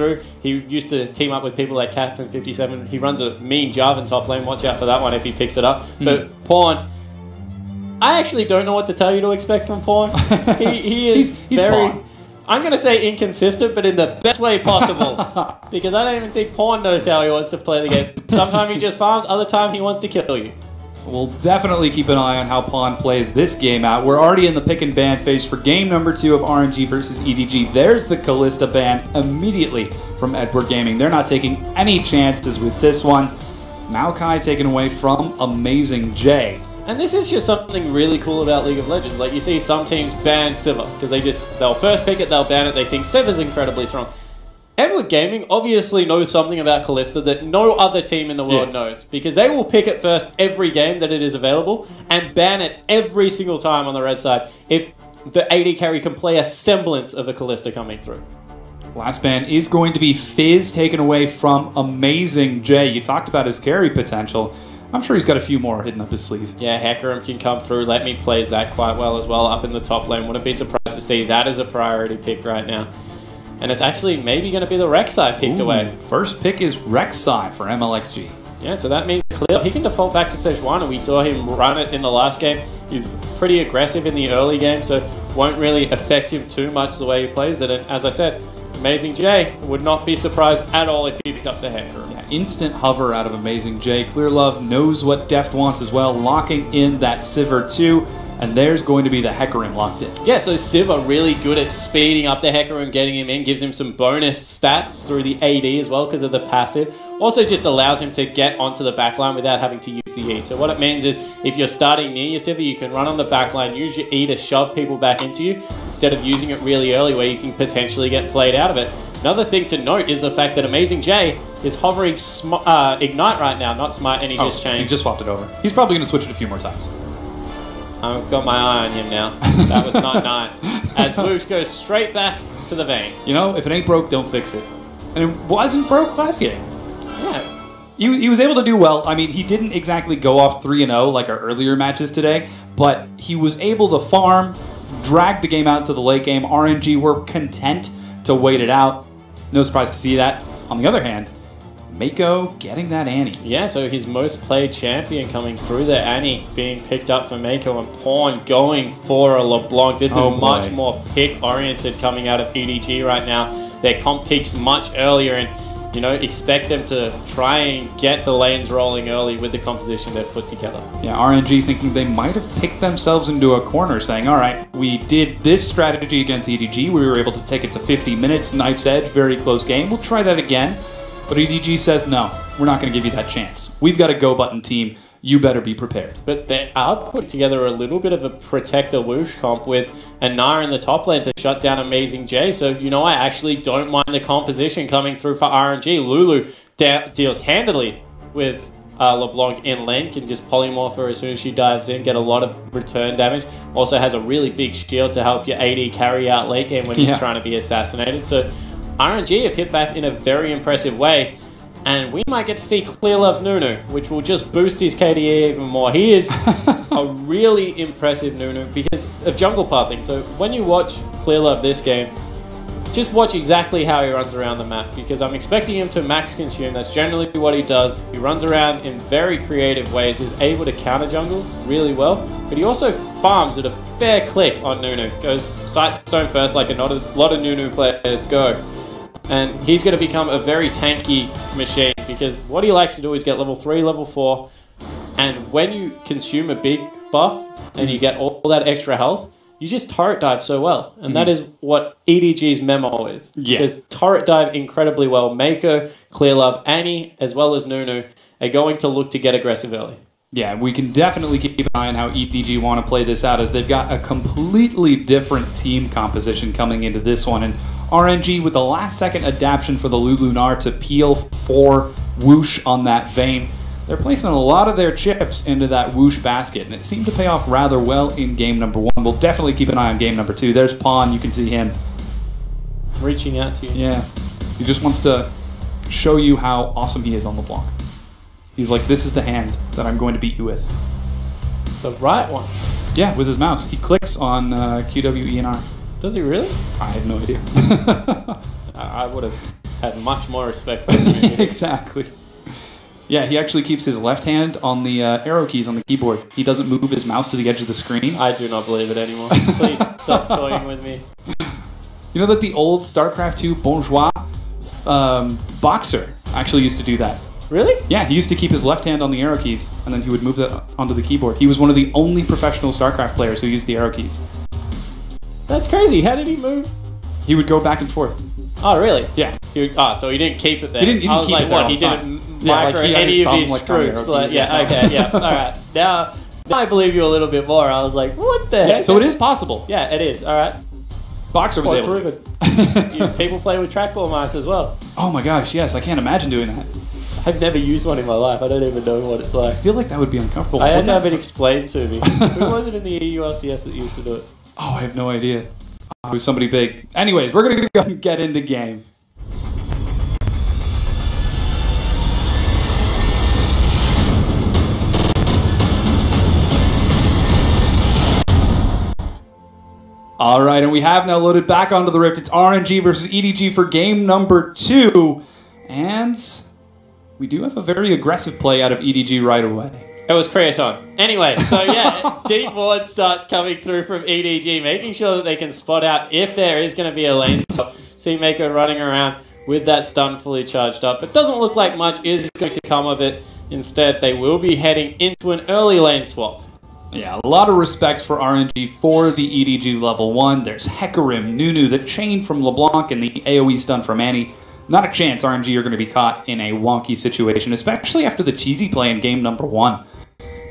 through. He used to team up with people like Captain 57. He runs a mean Jarvan top lane. Watch out for that one if he picks it up. But Pawn, I actually don't know what to tell you to expect from Pawn. He is he's very... Pawn. I'm going to say inconsistent, but in the best way possible. Because I don't even think Pawn knows how he wants to play the game. Sometimes he just farms, other time he wants to kill you. We'll definitely keep an eye on how Pawn plays this game out. We're already in the pick and ban phase for game number 2 of RNG versus EDG. There's the Kalista ban immediately from Edward Gaming. They're not taking any chances with this one. Maokai taken away from Amazing J. And this is just something really cool about League of Legends. Like, you see some teams ban Sivir because they'll first pick it, they'll ban it, they think Sivir's incredibly strong. Edward Gaming obviously knows something about Kalista that no other team in the world knows, because they will pick it first every game that it is available and ban it every single time on the red side if the AD carry can play a semblance of a Kalista coming through. Last ban is going to be Fizz, taken away from Amazing J. You talked about his carry potential. I'm sure he's got a few more hidden up his sleeve. Yeah, Hecarim can come through. Let Me plays that quite well as well up in the top lane. Wouldn't be surprised to see that as a priority pick right now. And it's actually maybe going to be the Rek'Sai picked away. First pick is Rek'Sai for MLXG. Yeah, so that means clear. He can default back to Sejuani. We saw him run it in the last game. He's pretty aggressive in the early game, so won't really affect him too much the way he plays it. And as I said, Amazing J would not be surprised at all if he picked up the Hecarim. Yeah, instant hover out of Amazing J. Clear Love knows what Deft wants as well, locking in that Sivir too. And there's going to be the Hecarim locked in. Yeah, so Sivir really good at speeding up the Hecarim, getting him in, gives him some bonus stats through the AD as well because of the passive. Also just allows him to get onto the backline without having to use the E. So what it means is if you're starting near your Sivir, you can run on the backline, use your E to shove people back into you instead of using it really early where you can potentially get flayed out of it. Another thing to note is the fact that Amazing J is hovering Ignite right now, not Smite, and he just changed. He just swapped it over. He's probably going to switch it a few more times. I've got my eye on him now. That was not nice. As Woosh goes straight back to the vein. You know, if it ain't broke, don't fix it. And it wasn't broke last game. Yeah. He was able to do well. I mean, he didn't exactly go off 3-0 like our earlier matches today, but he was able to farm, drag the game out to the late game. RNG were content to wait it out. No surprise to see that. On the other hand, Mako getting that Annie. Yeah, so his most played champion coming through there. Annie being picked up for Mako and Pawn going for a LeBlanc. This is much more pick-oriented coming out of EDG right now. Their comp peaks much earlier and, you know, expect them to try and get the lanes rolling early with the composition they've put together. Yeah, RNG thinking they might have picked themselves into a corner saying, all right, we did this strategy against EDG. We were able to take it to 50 minutes, knife's edge, very close game. We'll try that again. But EDG says, no, we're not going to give you that chance. We've got a go-button team. You better be prepared. But they are putting together a little bit of a protect the Woosh comp with Anar in the top lane to shut down Amazing J. So, you know, I actually don't mind the composition coming through for RNG. Lulu deals handily with LeBlanc in lane, can just polymorph her as soon as she dives in, get a lot of return damage. Also has a really big shield to help your AD carry out late game when he's trying to be assassinated. So RNG have hit back in a very impressive way, and we might get to see Clear Love's Nunu, which will just boost his KDA even more. He is a really impressive Nunu because of jungle pathing. So when you watch Clear Love this game, just watch exactly how he runs around the map, because I'm expecting him to max consume. That's generally what he does. He runs around in very creative ways. He's able to counter jungle really well, but he also farms at a fair click on Nunu. Goes Sightstone first like a lot of Nunu players go. And he's going to become a very tanky machine, because what he likes to do is get level 3, level 4, and when you consume a big buff and you get all that extra health, you just turret dive so well. And that is what EDG's memo is. Yeah. Just turret dive incredibly well. Mako, Clear Love, Annie, as well as Nunu are going to look to get aggressive early. Yeah, we can definitely keep an eye on how EDG want to play this out, as they've got a completely different team composition coming into this one. And RNG with the last-second adaptation for the Lulunar to peel for Woosh on that Vayne. They're placing a lot of their chips into that Woosh basket, and it seemed to pay off rather well in game number 1. We'll definitely keep an eye on game number 2. There's Pawn. You can see him reaching out to you. Yeah. He just wants to show you how awesome he is on the block. He's like, this is the hand that I'm going to beat you with. The right one? Yeah, with his mouse. He clicks on QWENR. Does he really? I have no idea. I would have had much more respect for him. Exactly. Yeah, he actually keeps his left hand on the arrow keys on the keyboard. He doesn't move his mouse to the edge of the screen. I do not believe it anymore. Please stop toying with me. You know that the old StarCraft 2 Bourgeois boxer actually used to do that. Really? Yeah, he used to keep his left hand on the arrow keys, and then he would move that onto the keyboard. He was one of the only professional StarCraft players who used the arrow keys. That's crazy. How did he move? He would go back and forth. Oh, really? Yeah. So he didn't keep it there. He didn't I was keep like, it there what? all He the didn't time. Yeah, micro like he had any his of thumb, his like, on the troops. arrow keys, Yeah, yeah. okay, yeah. All right. Now I believe you a little bit more. I was like, what the heck? So it is possible. Yeah, it is. All right. Boxer was able to. Proven. People play with trackball mice as well. Oh my gosh, yes, I can't imagine doing that. I've never used one in my life. I don't even know what it's like. I feel like that would be uncomfortable. I had to have it explained to me. Who was it in the EULCS that used to do it? Oh, I have no idea. Oh, it was somebody big. Anyways, we're going to go and get into game. All right, and we have now loaded back onto the Rift. It's RNG versus EDG for game number 2. And we do have a very aggressive play out of EDG right away. It was Creaton. Anyway, so yeah, deep wards start coming through from EDG, making sure that they can spot out if there is going to be a lane swap. See Mako running around with that stun fully charged up. But doesn't look like much is going to come of it. Instead, they will be heading into an early lane swap. Yeah, a lot of respect for RNG for the EDG level 1. There's Hecarim, Nunu, the chain from LeBlanc, and the AoE stun from Annie. Not a chance RNG are going to be caught in a wonky situation, especially after the cheesy play in game number 1.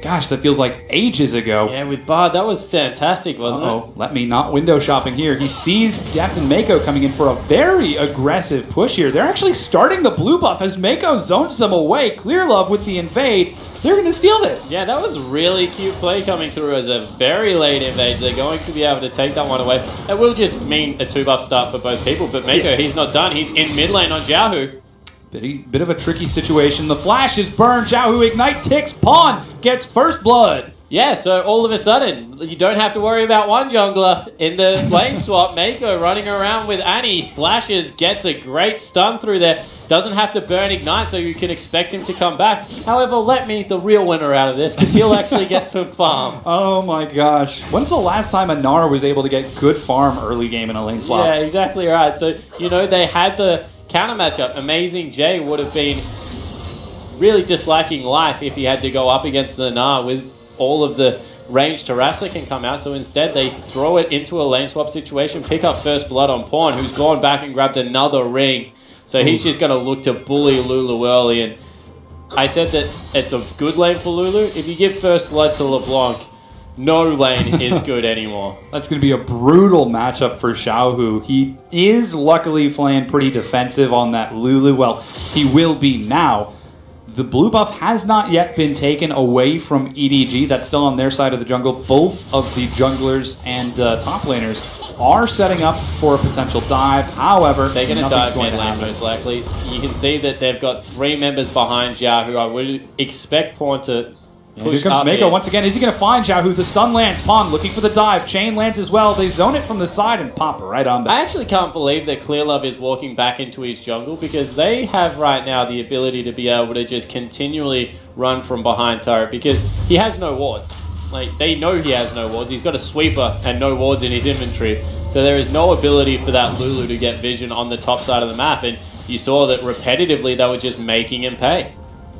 Gosh, that feels like ages ago. Yeah, with Bard, that was fantastic, wasn't it? Let me not window shopping here. He sees Deft and Mako coming in for a very aggressive push here. They're actually starting the blue buff as Mako zones them away. Clear Love with the invade. They're going to steal this. Yeah, that was really cute play coming through as a very late invade. They're going to be able to take that one away. That will just mean a 2-buff start for both people. But Mako, he's not done. He's in mid lane on Jiahu. Bit of a tricky situation. The flash is burned. Jiahu Ignite ticks. Pawn gets first blood. Yeah, so all of a sudden, you don't have to worry about one jungler in the lane swap. Mako running around with Annie. Flashes, gets a great stun through there. Doesn't have to burn Ignite, so you can expect him to come back. However, let me the real winner out of this, because he'll actually get some farm. Oh my gosh. When's the last time a Gnar was able to get good farm early game in a lane swap? Yeah, exactly right. So, they had the counter matchup. Amazing J would have been really disliking life if he had to go up against the Gnar with all of the range Terrassa can come out. So instead, they throw it into a lane swap situation, pick up first blood on Pawn, who's gone back and grabbed another ring. So he's just going to look to bully Lulu early. And I said that it's a good lane for Lulu. If you give first blood to LeBlanc, no lane is good anymore. That's going to be a brutal matchup for Xiaohu. He is luckily playing pretty defensive on that Lulu. Well, he will be now. The blue buff has not yet been taken away from EDG. That's still on their side of the jungle. Both of the junglers and top laners are setting up for a potential dive. However, they're going to dive mid lane most likely. You can see that they've got 3 members behind Jia, who I would expect Pawn to push here comes up Mako here. once again. Is he going to find Jiahu? The stun lands. Pawn looking for the dive. Chain lands as well. They zone it from the side and pop right on back. I actually can't believe that Clear Love is walking back into his jungle, because they have right now the ability to be able to just continually run from behind turret, because he has no wards. Like, they know he has no wards. He's got a sweeper and no wards in his inventory. So there is no ability for that Lulu to get vision on the top side of the map. And you saw that repetitively they were just making him pay.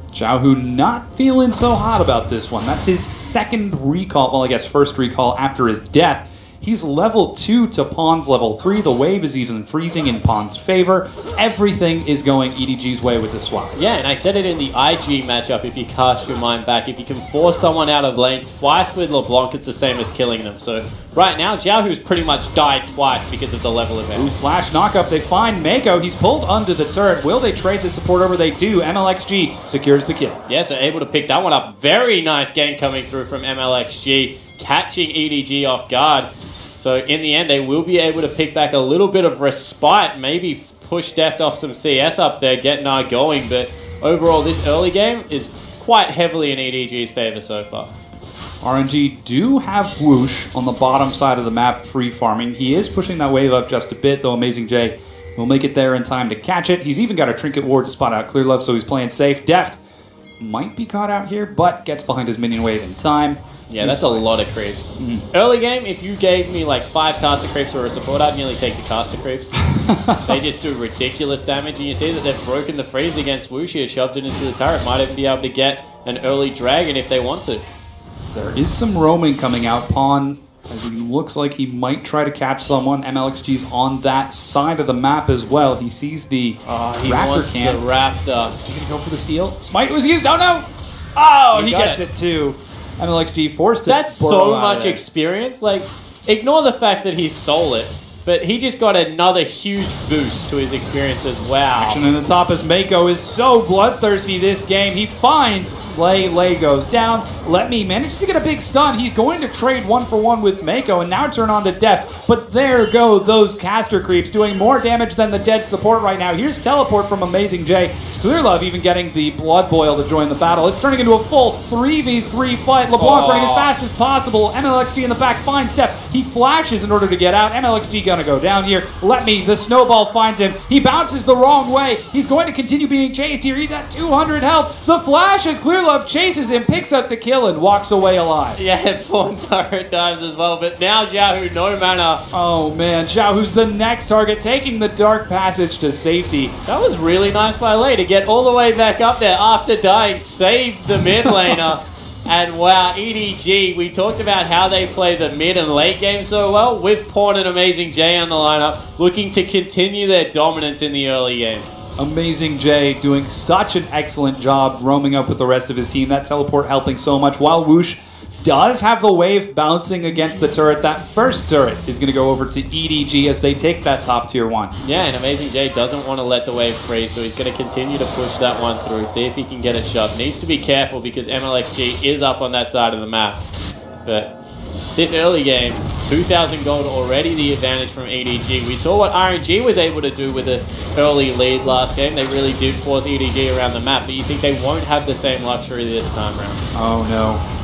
Xiaohu not feeling so hot about this one. That's his second recall, well, I guess first recall after his death. He's level 2 to Pawn's level 3. The wave is even freezing in Pawn's favor. Everything is going EDG's way with this swap. Yeah, and I said it in the IG matchup, if you cast your mind back. If you can force someone out of lane twice with LeBlanc, it's the same as killing them. So right now, Jiahu's pretty much died twice because of the level advantage. Ooh, flash knockup. They find Mako. He's pulled under the turret. Will they trade the support over? They do. MLXG secures the kill. Yeah, so able to pick that one up. Very nice game coming through from MLXG, catching EDG off guard. So in the end, they will be able to pick back a little bit of respite, maybe push Deft off some CS up there, get Gnar going. But overall, this early game is quite heavily in EDG's favor so far. RNG do have Whoosh on the bottom side of the map, free farming. He is pushing that wave up just a bit, though Amazing J will make it there in time to catch it. He's even got a trinket ward to spot out Clear Love, so he's playing safe. Deft might be caught out here, but gets behind his minion wave in time. Yeah, that's a lot of creeps. Early game, if you gave me like 5 caster creeps or a support, I'd nearly take the caster creeps. They just do ridiculous damage, and you see that they've broken the freeze against Wuxi, has shoved it into the turret. Might even be able to get an early dragon if they want to. There is some roaming coming out. Pawn, as he looks like he might try to catch someone. MLXG's on that side of the map as well. He sees the Raptor camp. The Raptor. Is he going to go for the steal? Smite was used. Oh, no. Oh, he gets it too. MLXG forced it. That's so much experience. Like, ignore the fact that he stole it, but he just got another huge boost to his experience as well. Action in the top as Mako is so bloodthirsty this game. He finds Lay. Lay goes down. Let Me manages to get a big stun. He's going to trade 1-for-1 with Mako and now turn on to Deft. But there go those caster creeps doing more damage than the dead support right now. Here's teleport from Amazing J. Clear Love even getting the Blood Boil to join the battle. It's turning into a full 3v3 fight. LeBlanc running as fast as possible. MLXG in the back finds Deft. He flashes in order to get out. MLXG gonna go down here. Let Me, the snowball finds him. He bounces the wrong way. He's going to continue being chased here. He's at 200 health. The flash as Clear Love chases him, picks up the kill, and walks away alive. Yeah, Pawn turret dives as well, but now Xiaohu, no mana. Oh man, Xiaohu's the next target, taking the Dark Passage to safety. That was really nice by Lei to get all the way back up there after dying, saved the mid laner. And wow, EDG, we talked about how they play the mid and late game so well, with Pawn and Amazing J on the lineup, looking to continue their dominance in the early game. Amazing J doing such an excellent job roaming up with the rest of his team. That teleport helping so much, while Whoosh does have the wave bouncing against the turret. That first turret is going to go over to EDG as they take that top tier 1. Yeah, and Amazing J doesn't want to let the wave freeze, so he's going to continue to push that one through, see if he can get it shoved. Needs to be careful because MLXG is up on that side of the map. But this early game, 2,000 gold already the advantage from EDG. We saw what RNG was able to do with an early lead last game. They really did force EDG around the map, but you think they won't have the same luxury this time around? Oh no.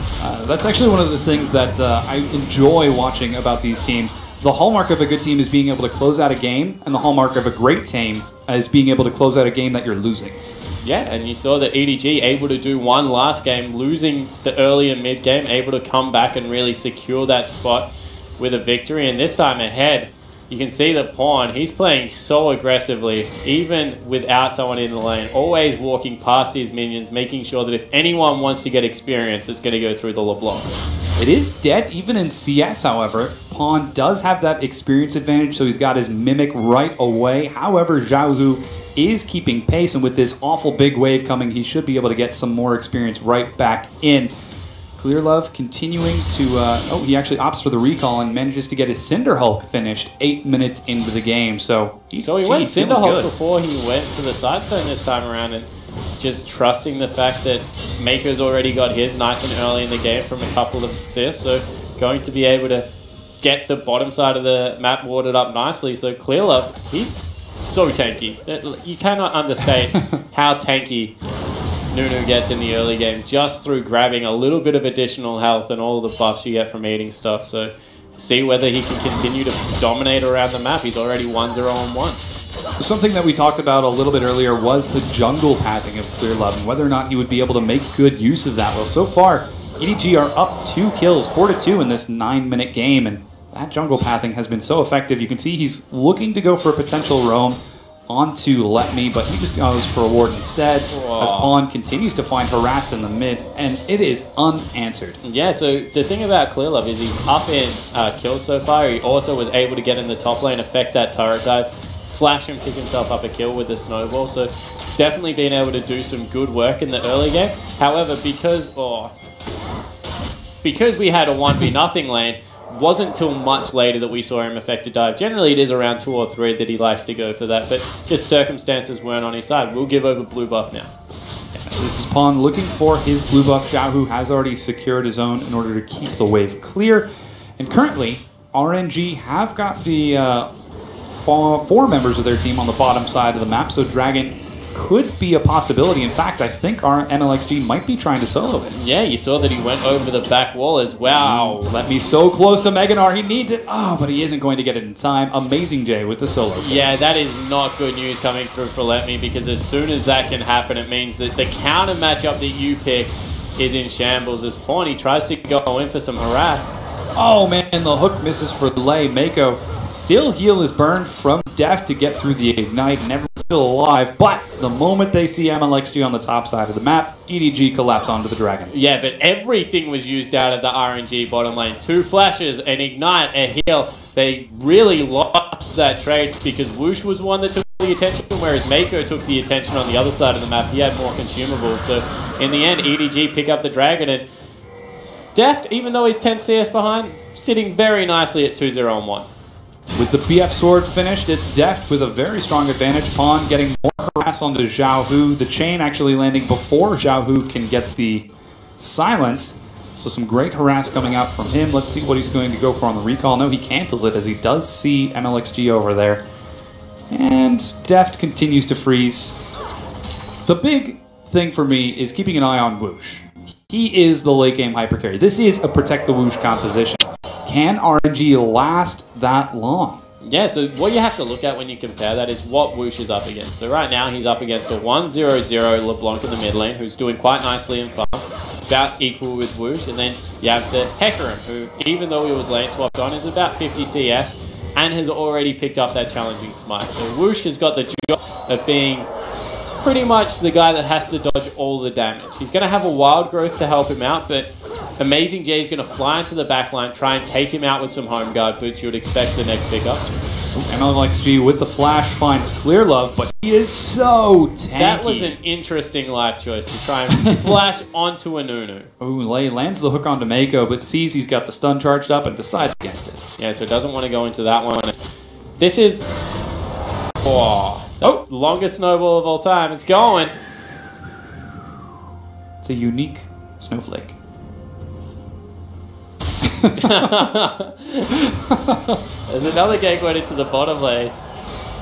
That's actually one of the things that I enjoy watching about these teams. The hallmark of a good team is being able to close out a game, and the hallmark of a great team is being able to close out a game that you're losing. Yeah, and you saw that EDG able to do one last game, losing the early and mid game, able to come back and really secure that spot with a victory. And this time ahead, you can see that Pawn, he's playing so aggressively, even without someone in the lane, always walking past his minions, making sure that if anyone wants to get experience, it's going to go through the LeBlanc. It is dead even in CS, however. Pawn does have that experience advantage, so he's got his Mimic right away. However, Xiaohu is keeping pace, and with this awful big wave coming, he should be able to get some more experience right back in. Clear Love continuing to... he actually opts for the recall and manages to get his Cinder Hulk finished 8 minutes into the game. So he went Cinder Hulk before he went to the Sidestone this time around, and just trusting the fact that Mako's already got his nice and early in the game from a couple of assists. So going to be able to get the bottom side of the map warded up nicely. So Clear Love, he's so tanky. You cannot understate how tanky Nunu gets in the early game just through grabbing a little bit of additional health and all the buffs you get from eating stuff. So see whether he can continue to dominate around the map. He's already 1-0-1. Something that we talked about a little bit earlier was the jungle pathing of Clear Love and whether or not he would be able to make good use of that. Well, so far, EDG are up 2 kills, 4-2 in this 9-minute game, and that jungle pathing has been so effective. You can see he's looking to go for a potential roam onto Let Me, but he just goes for a ward instead. Whoa. As Pawn continues to find harass in the mid, and it is unanswered. Yeah, so the thing about Clear Love is he's up in kills so far. He also was able to get in the top lane, affect that turret dive, flash and pick himself up a kill with the snowball. So it's definitely been able to do some good work in the early game. However, because we had a 1v0 lane, wasn't till much later that we saw him affect a dive. Generally, it is around 2 or 3 that he likes to go for that, but just circumstances weren't on his side. We'll give over blue buff now. This is Pawn looking for his blue buff. Xiaohu has already secured his own in order to keep the wave clear. And currently, RNG have got the 4 members of their team on the bottom side of the map, so Dragon could be a possibility. In fact, I think our MLXG might be trying to solo it. Yeah, you saw that he went over the back wall as well. Let me so close to Meganar. He needs it. Oh, but he isn't going to get it in time. Amazing Jay with the solo kill. Yeah, that is not good news coming through for Let Me, because as soon as that can happen, it means that the counter matchup that you pick is in shambles. As Pawn, he tries to go in for some harass. Oh man, the hook misses for Lei. Mako still heal is burned from Def to get through the ignite, and everyone's still alive. But the moment they see MLXG on the top side of the map, EDG collapse onto the dragon. Yeah, but everything was used out of the RNG bottom lane. 2 flashes, an ignite, a heal. They really lost that trade because Whoosh was one that took the attention, whereas Mako took the attention on the other side of the map. He had more consumables. So in the end, EDG pick up the dragon, and Deft, even though he's 10 CS behind, sitting very nicely at 2-0-1. With the BF sword finished, it's Deft with a very strong advantage. Pawn getting more harass onto Xiao Hu. The chain actually landing before Xiao Hu can get the silence. So some great harass coming out from him. Let's see what he's going to go for on the recall. No, he cancels it as he does see MLXG over there. And Deft continues to freeze. The big thing for me is keeping an eye on Whoosh. He is the late game hyper carry. This is a protect the Whoosh composition. Can RNG last that long? Yeah, so what you have to look at when you compare that is what Whoosh is up against. So right now he's up against a 1-0-0 LeBlanc in the mid lane, who's doing quite nicely in farm, about equal with Whoosh. And then you have the Hecarim, who even though he was lane swapped on, is about 50 CS and has already picked up that challenging smite. So Whoosh has got the job of being pretty much the guy that has to dodge all the damage. He's going to have a wild growth to help him out, but Amazing Jay is going to fly into the backline, try and take him out with some home guard boots. You would expect the next pickup. MLXG with the flash finds Clear Love, but he is so tanky. That was an interesting life choice to try and flash onto a Nunu. Ooh, Lei lands the hook onto Mako, but sees he's got the stun charged up and decides against it. Yeah, so doesn't want to go into that one. This is... Oh, that's the longest snowball of all time. It's going. It's a unique snowflake. There's another gank went into the bottom lane.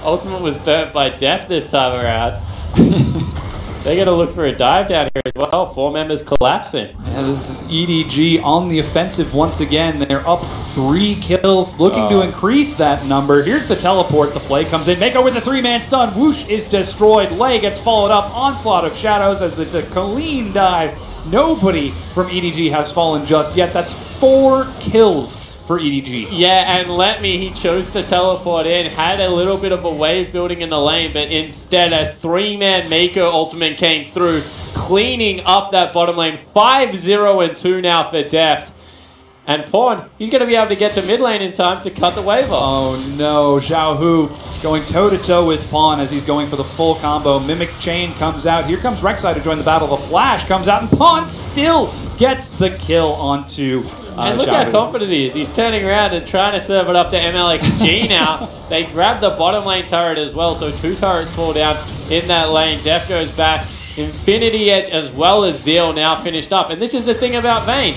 Ultimate was burnt by Def this time around. They're going to look for a dive down here as well. 4 members collapsing. Yeah, this is EDG on the offensive once again. They're up 3 kills, looking to increase that number. Here's the teleport. The Flay comes in. Mako with a 3-man stun. Whoosh is destroyed. Lei gets followed up. Onslaught of Shadows as it's a clean dive. Nobody from EDG has fallen just yet. That's 4 kills for EDG. Yeah, and Let Me, he chose to teleport in, had a little bit of a wave building in the lane, but instead a 3-man Mako ultimate came through, cleaning up that bottom lane. 5-0-2 now for Deft. And Pawn, he's going to be able to get to mid lane in time to cut the wave off. Oh no, Xiao Hu going toe-to-toe with Pawn as he's going for the full combo. Mimic Chain comes out. Here comes Rek'Sai to join the battle. The Flash comes out, and Pawn still gets the kill onto and look how confident he is. He's turning around and trying to serve it up to MLXG now. They grab the bottom lane turret as well, so 2 turrets fall down in that lane. Def goes back. Infinity Edge as well as Zeal now finished up. And this is the thing about Vayne.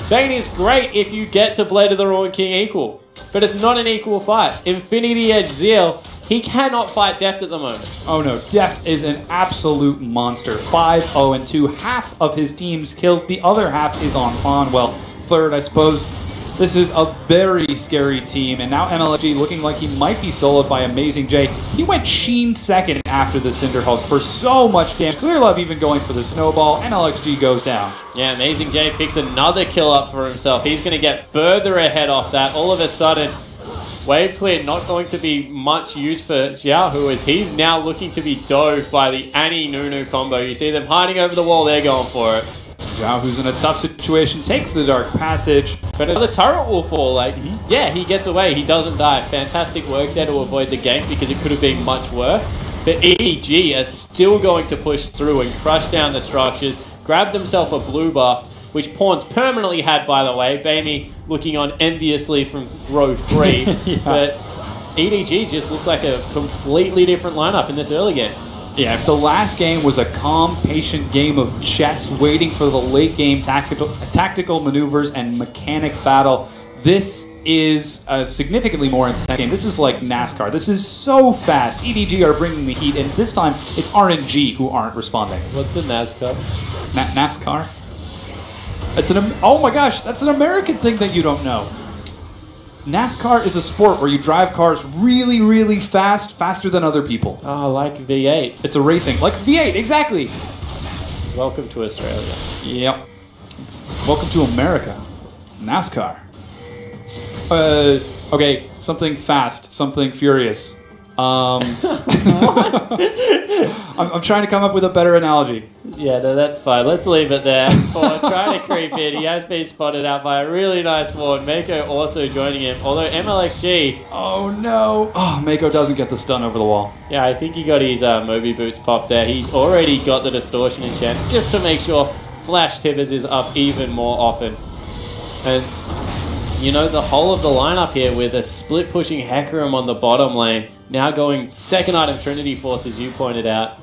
Vayne is great if you get to Blade of the Ruined King equal, but it's not an equal fight. Infinity Edge Zeal, he cannot fight Deft at the moment. Oh no, Deft is an absolute monster. 5-0-2. Half of his team's kills, the other half is on Pawn. Well, third, I suppose. This is a very scary team, and now MLG looking like he might be soloed by Amazing Jay. He went Sheen second after the Cinder Hulk for so much damage. Clear Love even going for the snowball. MLXG goes down. Yeah, Amazing Jay picks another kill up for himself. He's going to get further ahead off that. All of a sudden, wave clear not going to be much use for Xiao Hu as he's now looking to be dove by the Annie Nunu combo. You see them hiding over the wall, they're going for it. Xiao Hu's in a tough situation, takes the Dark Passage. But another turret will fall. Like, yeah, he gets away. He doesn't die. Fantastic work there to avoid the gank because it could have been much worse. But EDG are still going to push through and crush down the structures, grab themselves a blue buff, which Pawn's permanently had, by the way. Baimi looking on enviously from row 3. Yeah. But EDG just looked like a completely different lineup in this early game. Yeah, if the last game was a calm, patient game of chess waiting for the late game tactical maneuvers and mechanic battle, this is a significantly more intense game. This is like NASCAR. This is so fast. EDG are bringing the heat, and this time it's RNG who aren't responding. What's a NASCAR? NASCAR? It's oh my gosh, that's an American thing that you don't know. NASCAR is a sport where you drive cars really, really fast, faster than other people. Oh, like V8. It's a racing, like V8, exactly. Welcome to Australia. Yep. Welcome to America. NASCAR. Okay, something fast, something furious. I'm trying to come up with a better analogy. Yeah, no, that's fine. Let's leave it there. Or trying to creep in. He has been spotted out by a really nice ward. Mako also joining him. Although MLXG... Oh, no. Oh, Mako doesn't get the stun over the wall. Yeah, I think he got his Moby Boots popped there. He's already got the Distortion enchant just to make sure Flash Tibbers is up even more often. And... you know, the whole of the lineup here with a split pushing Hecarim on the bottom lane, now going second item Trinity Force, as you pointed out.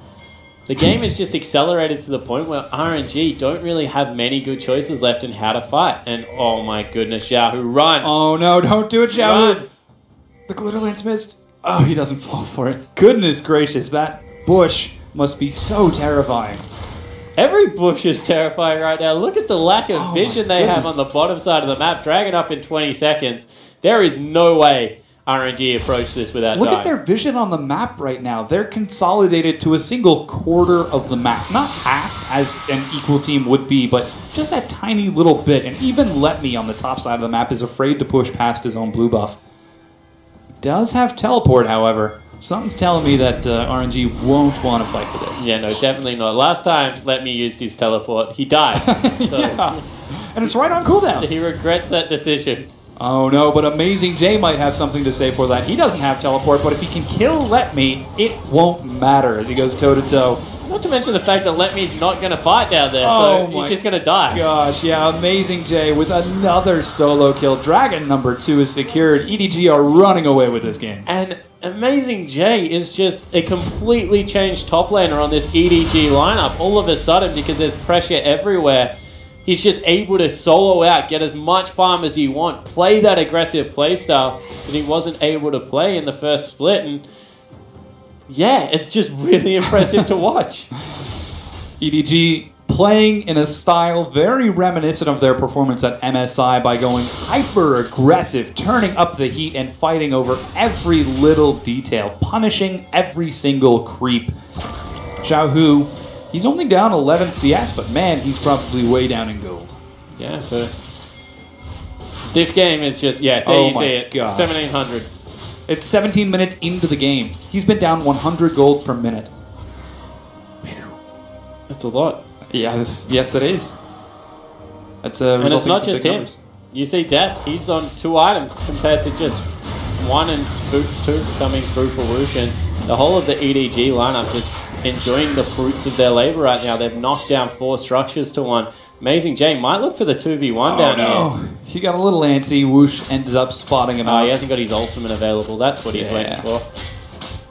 The game is just accelerated to the point where RNG don't really have many good choices left in how to fight. And oh my goodness, Xiaohu, run! Oh no, don't do it, Xiaohu! Run. The Glitter Lance missed. Oh, he doesn't fall for it. Goodness gracious, that bush must be so terrifying. Every bush is terrifying right now. Look at the lack of vision they have on the bottom side of the map. Dragon up in 20 seconds. There is no way RNG approach this without dying. Look at their vision on the map right now. They're consolidated to a single quarter of the map. Not half, as an equal team would be, but just that tiny little bit. And even Let Me on the top side of the map is afraid to push past his own blue buff. He does have teleport, however. Something's telling me that RNG won't want to fight for this. Yeah, no, definitely not. Last time Let Me used his teleport, he died. So yeah. And it's right on cooldown. He regrets that decision. Oh no, but Amazing J might have something to say for that. He doesn't have teleport, but if he can kill Let Me, it won't matter as he goes toe-to-toe. Not to mention the fact that Let Me's not going to fight down there, so he's just going to die. Gosh, yeah, Amazing J with another solo kill. Dragon number 2 is secured. EDG are running away with this game. And Amazing J is just a completely changed top laner on this EDG lineup all of a sudden because there's pressure everywhere. He's just able to solo out, get as much farm as he wants, play that aggressive playstyle that he wasn't able to play in the first split. And yeah, it's just really impressive to watch. EDG playing in a style very reminiscent of their performance at MSI by going hyper-aggressive, turning up the heat and fighting over every little detail, punishing every single creep. Xiaohu, he's only down 11 CS, but man, he's probably way down in gold. Yeah, so this game is just, yeah, there you see it, God. 1700. It's 17 minutes into the game. He's been down 100 gold per minute. That's a lot. Yeah, yes, it is. That's a and it's not just him. Numbers. You see Deft, he's on 2 items compared to just 1 and Boots 2 coming through for Whoosh. And the whole of the EDG lineup just enjoying the fruits of their labor right now. They've knocked down 4 structures to 1. Amazing J might look for the 2v1 down here. He got a little antsy. Whoosh ends up spotting him out. He hasn't got his ultimate available. That's what he's waiting for.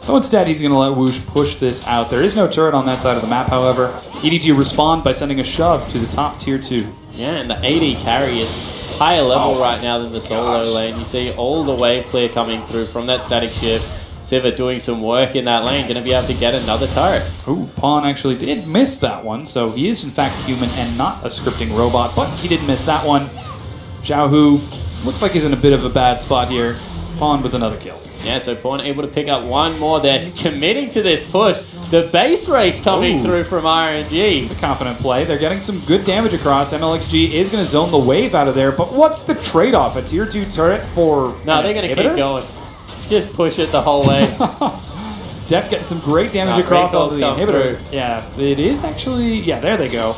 So instead, he's going to let Whoosh push this out. There is no turret on that side of the map, however. EDG respond by sending a shove to the top tier 2. Yeah, and the AD carry is higher level right now than the solo lane. You see all the wave clear coming through from that static shift. Siva doing some work in that lane, going to be able to get another turret. Ooh, Pawn actually did miss that one, so he is in fact human and not a scripting robot, but he did miss that one. Xiaohu looks like he's in a bit of a bad spot here. Pawn with another kill. Yeah, so Pawn able to pick up one more there, committing to this push. The base race coming through from RNG. It's a confident play. They're getting some good damage across. MLXG is going to zone the wave out of there, but what's the trade-off? A tier 2 turret for No, they're going to keep going. Just push it the whole way. Deft getting some great damage across onto the inhibitor. Through. Yeah, it is actually... Yeah, there they go.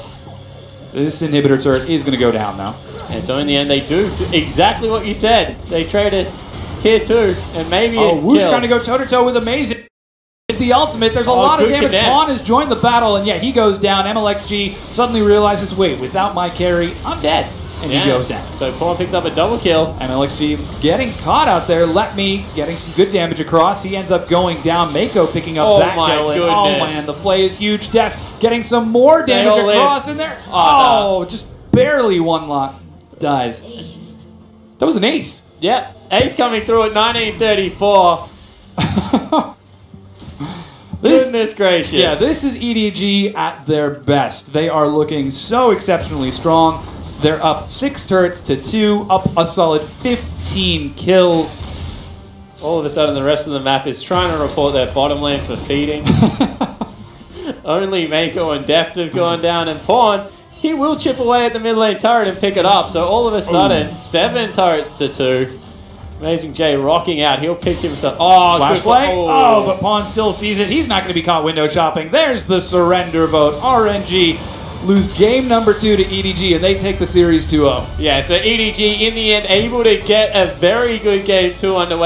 This inhibitor turret is going to go down now. And so in the end, they do exactly what you said. They traded tier 2 and maybe a Whoosh kill. Trying to go toe-to-toe with Amazing. It's the ultimate. There's a lot of damage. Pawn has joined the battle, and yeah, he goes down. MLXG suddenly realizes, wait, without my carry, I'm dead. And he goes down. So Pawn picks up a double kill. MLXG getting caught out there. Let Me getting some good damage across. He ends up going down. Mako picking up that kill. And oh man, the play is huge. Deft getting some more damage across in there. Oh, just barely one lot. Dies. That was an ace. Yep, ace coming through at 1934. Goodness gracious. Yeah, this is EDG at their best. They are looking so exceptionally strong. They're up 6 turrets to 2, up a solid 15 kills. All of a sudden, the rest of the map is trying to report their bottom lane for feeding. Only Mako and Deft have gone down, and Pawn, he will chip away at the mid lane turret and pick it up. So all of a sudden, 7 turrets to 2. Amazing J rocking out. He'll pick himself. Oh, Flash play. Oh, but Pawn still sees it. He's not going to be caught window shopping. There's the surrender vote. RNG lose game number 2 to EDG, and they take the series 2-0. Yeah, so EDG in the end able to get a very good game 2 underway.